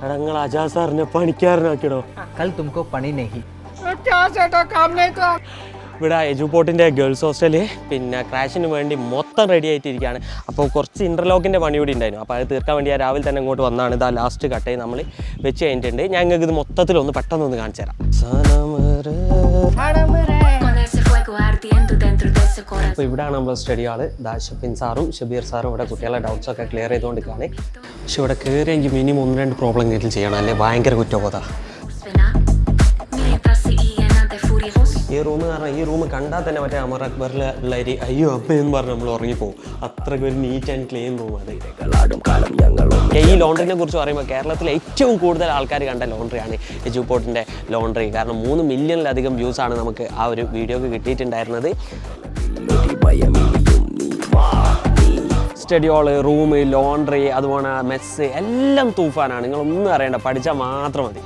എടാ നിങ്ങൾ അജാസ് സാറിനെ പണിക്കാരനാക്കിടോ. कल तुमको पढ़ी नहीं ഇവിടെ എജുപോർട്ടിൻ്റെ ഗേൾസ് ഹോസ്റ്റല് പിന്നെ ക്രാഷിന് വേണ്ടി മൊത്തം റെഡി ആയിട്ടിരിക്കുകയാണ്. അപ്പോൾ കുറച്ച് ഇൻ്റർലോക്കിൻ്റെ പണി കൂടി ഉണ്ടായിരുന്നു. അപ്പോൾ അത് തീർക്കാൻ വേണ്ടി ഞാൻ രാവിലെ തന്നെ ഇങ്ങോട്ട് വന്നതാണ്. ഇതാ ലാസ്റ്റ് കട്ടയിൽ നമ്മൾ വെച്ച് കഴിഞ്ഞിട്ടുണ്ട്. ഞാൻ നിങ്ങൾക്ക് ഇത് മൊത്തത്തിലൊന്ന് പെട്ടെന്നൊന്ന് കാണിച്ചു തരാം. അപ്പോൾ ഇവിടെയാണ് നമ്മൾ സ്റ്റഡി ഹാള്. ദാ ഷഫിൻ സാറും ഷബീർ സാറും ഇവിടെ കുട്ടികളുടെ ഡൗട്ട്സൊക്കെ ക്ലിയർ ചെയ്തുകൊണ്ടിരിക്കുകയാണ്. പക്ഷെ ഇവിടെ കയറിയെങ്കിൽ മിനിമം 1-2 പ്രോബ്ലം എങ്കിലും ചെയ്യണം, അല്ലേ ഭയങ്കര കുറ്റബോധ. ഈ റൂം കാരണം ഈ റൂം കണ്ടാൽ തന്നെ മറ്റേ അമർ അക്ബറിലെ ഉള്ളൊരു അയ്യോ അമ്മയെന്ന് പറഞ്ഞ് നമ്മൾ ഉറങ്ങിപ്പോകും. അത്രയ്ക്ക് ഒരു നീറ്റ് ആൻഡ് ക്ലീൻ റൂം അത്. ഈ ലോണ്ടറിനെ കുറിച്ച് പറയുമ്പോൾ കേരളത്തിലെ ഏറ്റവും കൂടുതൽ ആൾക്കാർ കണ്ട ലോണ്ടറിയാണ് എജുപോർട്ടിൻ്റെ ലോണ്ടറി. കാരണം 3 മില്യണിലധികം വ്യൂസാണ് നമുക്ക് ആ ഒരു വീഡിയോക്ക് കിട്ടിയിട്ടുണ്ടായിരുന്നത്. സ്റ്റഡി ഹാള്, റൂം, ലോണ്ടറി, അതുപോലെ മെസ്സ് എല്ലാം തൂഫാനാണ്. നിങ്ങളൊന്നും അറിയണ്ട, പഠിച്ചാൽ മാത്രം മതി.